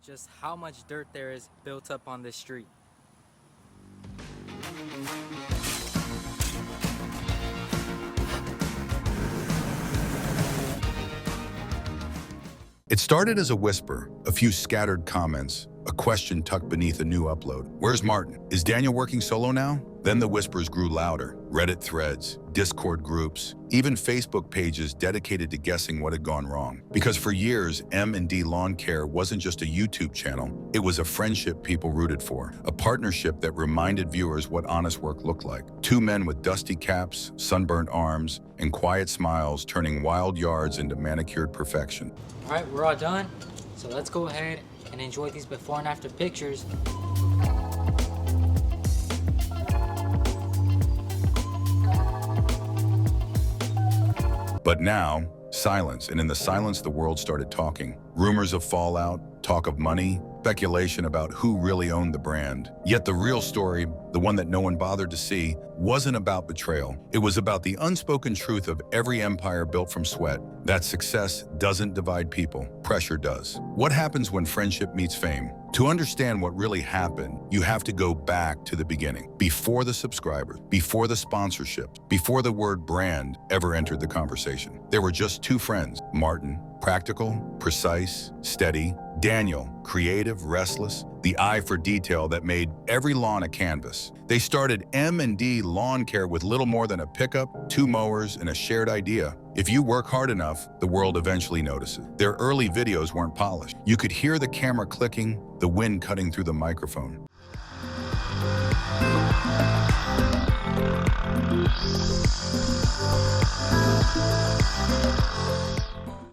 just how much dirt there is built up on this street. It started as a whisper, a few scattered comments, a question tucked beneath a new upload. Where's Martin? Is Daniel working solo now? Then the whispers grew louder. Reddit threads, Discord groups, even Facebook pages dedicated to guessing what had gone wrong. Because for years, M&D Lawn Care wasn't just a YouTube channel, it was a friendship people rooted for, a partnership that reminded viewers what honest work looked like. Two men with dusty caps, sunburnt arms, and quiet smiles turning wild yards into manicured perfection. All right, we're all done. So let's go ahead and enjoy these before and after pictures. But now, silence, and in the silence the world started talking. Rumors of fallout, talk of money, speculation about who really owned the brand. Yet the real story, the one that no one bothered to see, wasn't about betrayal. It was about the unspoken truth of every empire built from sweat, that success doesn't divide people, pressure does. What happens when friendship meets fame? To understand what really happened, you have to go back to the beginning, before the subscribers, before the sponsorship, before the word brand ever entered the conversation. There were just two friends, Martin, practical, precise, steady, Daniel, creative, restless, the eye for detail that made every lawn a canvas. They started M&D Lawn Care with little more than a pickup, two mowers, and a shared idea. If you work hard enough, the world eventually notices. Their early videos weren't polished. You could hear the camera clicking, the wind cutting through the microphone.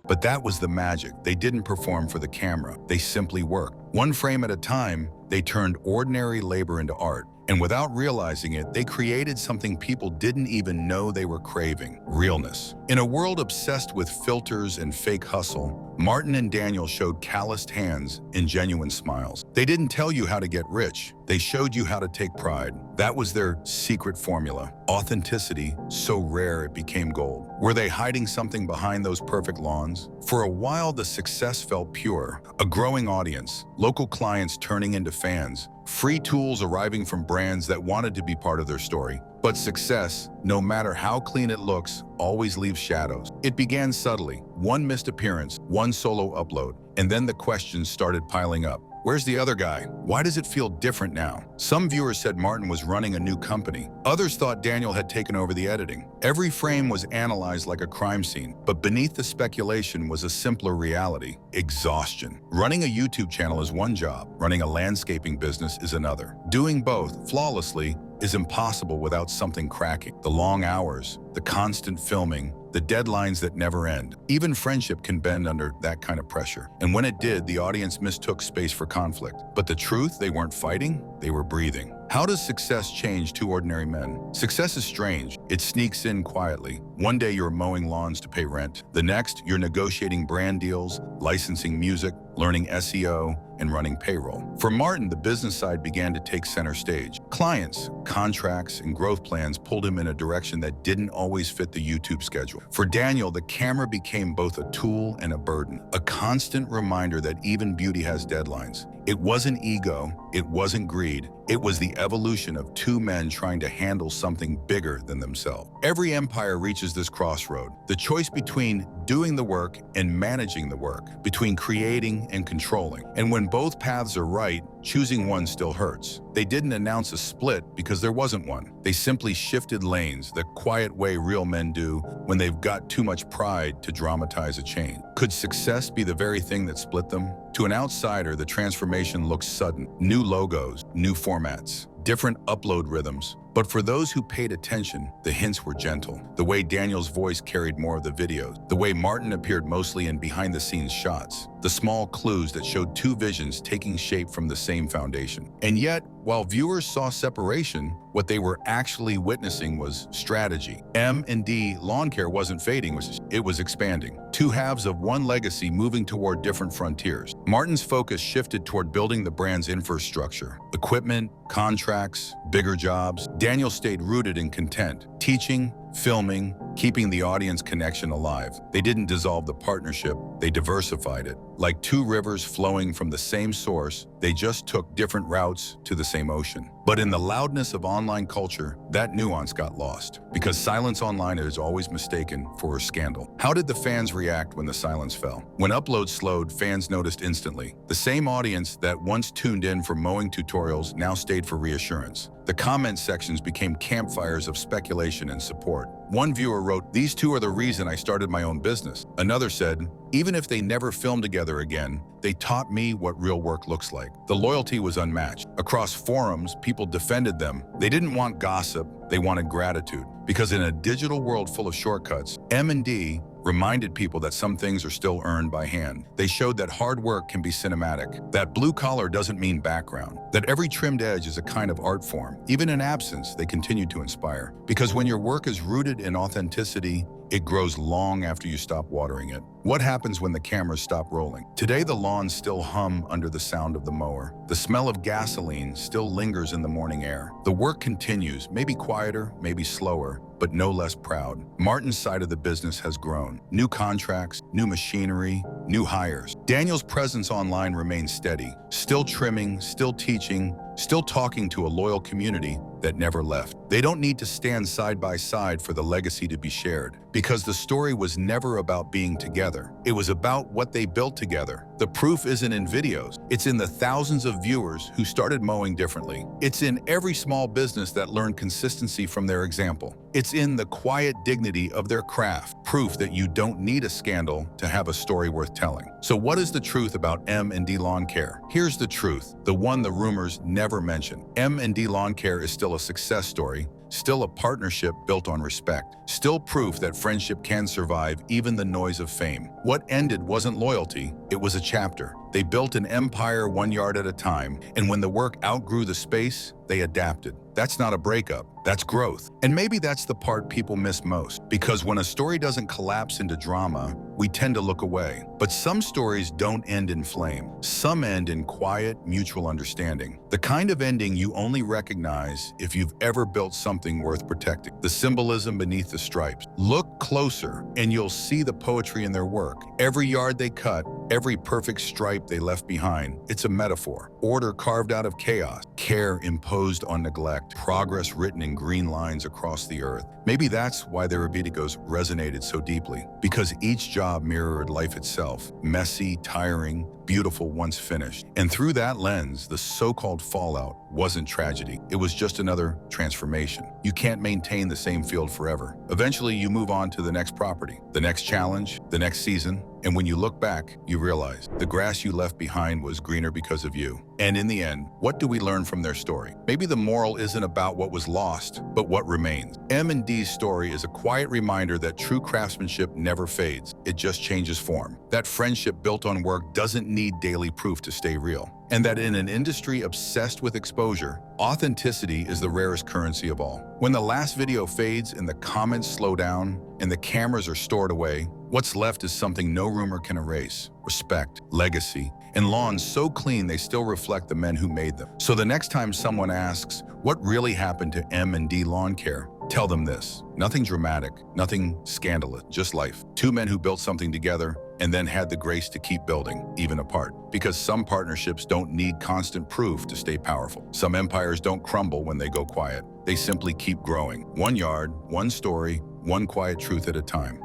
But that was the magic. They didn't perform for the camera. They simply worked. One frame at a time, they turned ordinary labor into art. And without realizing it, they created something people didn't even know they were craving: realness. In a world obsessed with filters and fake hustle, Martin and Daniel showed calloused hands and genuine smiles. They didn't tell you how to get rich. They showed you how to take pride. That was their secret formula. Authenticity, so rare it became gold. Were they hiding something behind those perfect lawns? For a while, the success felt pure. A growing audience, local clients turning into fans, free tools arriving from brands that wanted to be part of their story. But success, no matter how clean it looks, always leaves shadows. It began subtly, one missed appearance, one solo upload, and then the questions started piling up. Where's the other guy? Why does it feel different now? Some viewers said Martin was running a new company. Others thought Daniel had taken over the editing. Every frame was analyzed like a crime scene, but beneath the speculation was a simpler reality: exhaustion. Running a YouTube channel is one job. Running a landscaping business is another. Doing both flawlessly is impossible without something cracking. The long hours, the constant filming, the deadlines that never end. Even friendship can bend under that kind of pressure. And when it did, the audience mistook space for conflict. But the truth, they weren't fighting, they were breathing. How does success change two ordinary men? Success is strange. It sneaks in quietly. One day you're mowing lawns to pay rent. The next, you're negotiating brand deals, licensing music, learning SEO, and running payroll. For Martin, the business side began to take center stage. Clients, contracts, and growth plans pulled him in a direction that didn't always fit the YouTube schedule. For Daniel, the camera became both a tool and a burden, a constant reminder that even beauty has deadlines. It wasn't ego, it wasn't greed, it was the evolution of two men trying to handle something bigger than themselves. Every empire reaches this crossroad, the choice between doing the work and managing the work, between creating and controlling. And when both paths are right, choosing one still hurts. They didn't announce a split because there wasn't one. They simply shifted lanes, the quiet way real men do when they've got too much pride to dramatize a change. Could success be the very thing that split them? To an outsider, the transformation looks sudden. New logos, new formats, different upload rhythms. But for those who paid attention, the hints were gentle. The way Daniel's voice carried more of the videos, the way Martin appeared mostly in behind-the-scenes shots, the small clues that showed two visions taking shape from the same foundation. And yet, while viewers saw separation, what they were actually witnessing was strategy. M&D Lawn Care wasn't fading, it was expanding. Two halves of one legacy moving toward different frontiers. Martin's focus shifted toward building the brand's infrastructure. Equipment, contracts, bigger jobs. Daniel stayed rooted in content, teaching, filming, keeping the audience connection alive. They didn't dissolve the partnership, they diversified it. Like two rivers flowing from the same source, they just took different routes to the same ocean. But in the loudness of online culture, that nuance got lost, because silence online is always mistaken for a scandal. How did the fans react when the silence fell? When uploads slowed, fans noticed instantly. The same audience that once tuned in for mowing tutorials now stayed for reassurance. The comment sections became campfires of speculation and support. One viewer wrote, "These two are the reason I started my own business." Another said, "Even if they never film together again, they taught me what real work looks like." The loyalty was unmatched. Across forums, people defended them. They didn't want gossip, they wanted gratitude. Because in a digital world full of shortcuts, M&D reminded people that some things are still earned by hand. They showed that hard work can be cinematic, that blue collar doesn't mean background, that every trimmed edge is a kind of art form. Even in absence, they continue to inspire. Because when your work is rooted in authenticity, it grows long after you stop watering it. What happens when the cameras stop rolling? Today, the lawns still hum under the sound of the mower. The smell of gasoline still lingers in the morning air. The work continues, maybe quieter, maybe slower, but no less proud. Martin's side of the business has grown. New contracts, new machinery, new hires. Daniel's presence online remains steady, still trimming, still teaching, still talking to a loyal community that never left. They don't need to stand side by side for the legacy to be shared, because the story was never about being together. It was about what they built together. The proof isn't in videos. It's in the thousands of viewers who started mowing differently. It's in every small business that learned consistency from their example. It's in the quiet dignity of their craft, proof that you don't need a scandal to have a story worth telling. So what is the truth about M&D Lawn Care? Here's the truth, the one the rumors never mention. M&D Lawn Care is still a success story, still a partnership built on respect, still proof that friendship can survive even the noise of fame. What ended wasn't loyalty, it was a chapter. They built an empire 1 yard at a time, and when the work outgrew the space, they adapted. That's not a breakup, that's growth. And maybe that's the part people miss most, because when a story doesn't collapse into drama, we tend to look away. But some stories don't end in flame. Some end in quiet, mutual understanding. The kind of ending you only recognize if you've ever built something worth protecting. The symbolism beneath the stripes. Look closer, and you'll see the poetry in their work. Every yard they cut, every perfect stripe they left behind, it's a metaphor. Order carved out of chaos, care imposed on neglect, progress written in green lines across the earth. Maybe that's why their videos resonated so deeply, because each job mirrored life itself, messy, tiring, beautiful once finished. And through that lens, the so-called fallout wasn't tragedy. It was just another transformation. You can't maintain the same field forever. Eventually, you move on to the next property, the next challenge, the next season. And when you look back, you realize the grass you left behind was greener because of you. And in the end, what do we learn from their story? Maybe the moral isn't about what was lost, but what remains. M&D's story is a quiet reminder that true craftsmanship never fades. It just changes form. That friendship built on work doesn't need daily proof to stay real. And that in an industry obsessed with exposure, authenticity is the rarest currency of all. When the last video fades and the comments slow down and the cameras are stored away, what's left is something no rumor can erase: respect, legacy, and lawns so clean they still reflect the men who made them. So the next time someone asks, what really happened to M&D Lawn Care? Tell them this: nothing dramatic, nothing scandalous, just life. Two men who built something together and then had the grace to keep building, even apart. Because some partnerships don't need constant proof to stay powerful. Some empires don't crumble when they go quiet. They simply keep growing. 1 yard, one story, one quiet truth at a time.